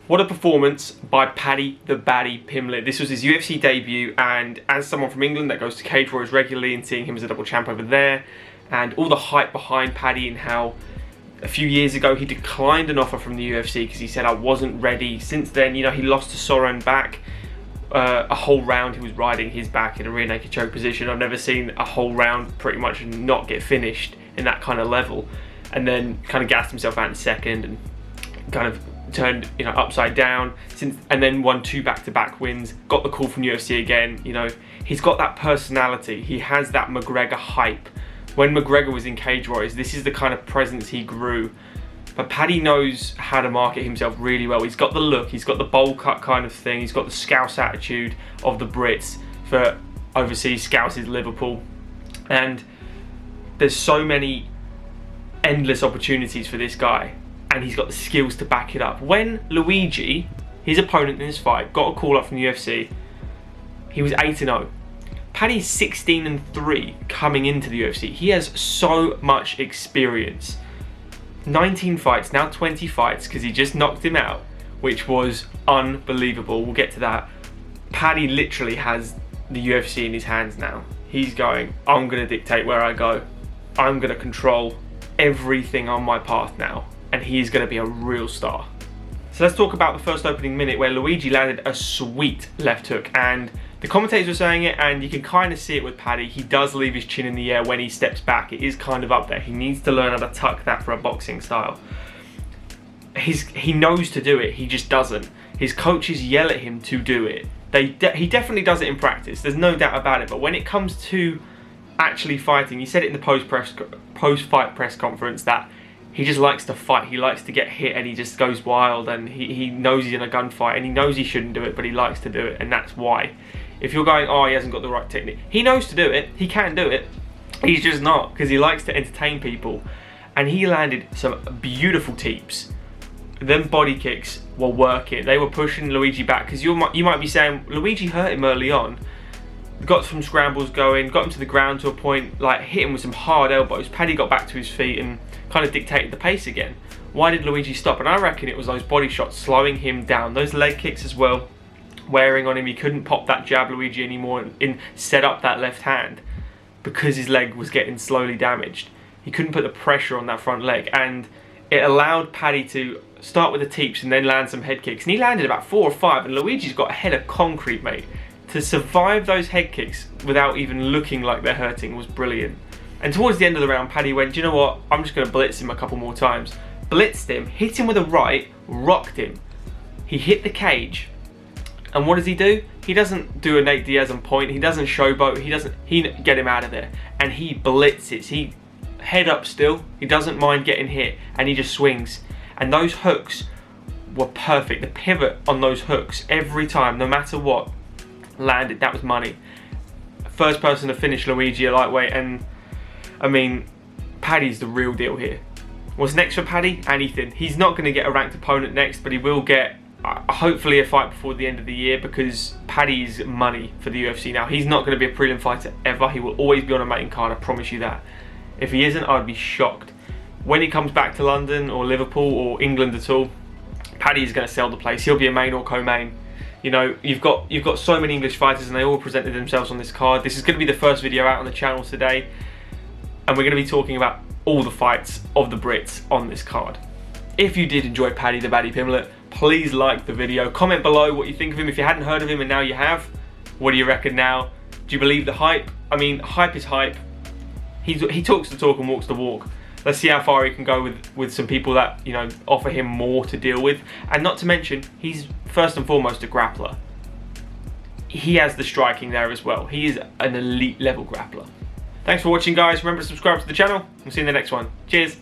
What a performance by Paddy the Baddy Pimblett. This was his UFC debut, and as someone from England that goes to Cage Warriors regularly and seeing him as a double champ over there, and all the hype behind Paddy and how a few years ago he declined an offer from the UFC because he said, I wasn't ready. Since then, you know, he lost to Soren back. A whole round he was riding his back in a rear naked choke position. I've never seen a whole round pretty much not get finished in that kind of level, and then kind of gassed himself out in second and kind of turned, you know, upside down and then won 2 back-to-back wins. Got the call from UFC again. You know, he's got that personality. He has that McGregor hype. When McGregor was in Cage Warriors, this is the kind of presence he grew. But Paddy knows how to market himself really well. He's got the look, he's got the bowl cut kind of thing, he's got the Scouse attitude of the Brits. For overseas, Scouse is Liverpool. And there's so many endless opportunities for this guy, and he's got the skills to back it up. When Luigi, his opponent in this fight, got a call up from the UFC, he was 8-0. Paddy's 16-3 coming into the UFC. He has so much experience. 19 fights, now 20 fights, because he just knocked him out, which was unbelievable. We'll get to that. Paddy literally has the UFC in his hands now. He's going, I'm going to dictate where I go. I'm going to control everything on my path now, and he's going to be a real star. So let's talk about the first opening minute where Luigi landed a sweet left hook, and the commentators were saying it, and you can kind of see it with Paddy. He does leave his chin in the air when he steps back. It is kind of up there. He needs to learn how to tuck that for a boxing style. He knows to do it, he just doesn't. His coaches yell at him to do it. He definitely does it in practice, there's no doubt about it, but when it comes to actually fighting, he said it in the post-fight press conference that he just likes to fight. He likes to get hit and he just goes wild, and he knows he's in a gunfight and he knows he shouldn't do it, but he likes to do it, and that's why. If you're going, oh, he hasn't got the right technique, he knows to do it, he can do it, he's just not, because he likes to entertain people. And he landed some beautiful teeps. Them body kicks were working. They were pushing Luigi back, because you might be saying, Luigi hurt him early on. Got some scrambles going, got him to the ground to a point, like hit him with some hard elbows. Paddy got back to his feet and kind of dictated the pace again. Why did Luigi stop? And I reckon it was those body shots slowing him down. Those leg kicks as well, wearing on him. He couldn't pop that jab Luigi anymore and set up that left hand because his leg was getting slowly damaged. He couldn't put the pressure on that front leg, and it allowed Paddy to start with the teeps and then land some head kicks. And he landed about 4 or 5, and Luigi's got a head of concrete, mate. To survive those head kicks without even looking like they're hurting was brilliant. And towards the end of the round, Paddy went, do you know what, I'm just going to blitz him a couple more times. Blitzed him, hit him with a right, rocked him. He hit the cage, and what does he do? He doesn't do a Nate Diaz on point, he doesn't showboat, he get him out of there. And he blitzes, he head up still, he doesn't mind getting hit, and he just swings. And those hooks were perfect. The pivot on those hooks, every time, no matter what, landed. That was money. First person to finish Luigi a lightweight, and I mean, Paddy's the real deal here. What's next for Paddy? Anything. He's not going to get a ranked opponent next, but he will get hopefully a fight before the end of the year, because Paddy's money for the UFC now. He's not going to be a prelim fighter ever. He will always be on a main card, I promise you that. If he isn't, I'd be shocked. When he comes back to London or Liverpool or England at all, Paddy is going to sell the place. He'll be a main or co-main. You know, you've got so many English fighters, and they all presented themselves on this card. This is going to be the first video out on the channel today, and we're going to be talking about all the fights of the Brits on this card. If you did enjoy Paddy the Baddy Pimblett, please like the video. Comment below what you think of him. If you hadn't heard of him and now you have, what do you reckon now? Do you believe the hype? I mean, hype is hype. He talks the talk and walks the walk. Let's see how far he can go with some people that, you know, offer him more to deal with. And not to mention, he's first and foremost a grappler. He has the striking there as well. He is an elite level grappler. Thanks for watching, guys. Remember to subscribe to the channel. We'll see you in the next one. Cheers.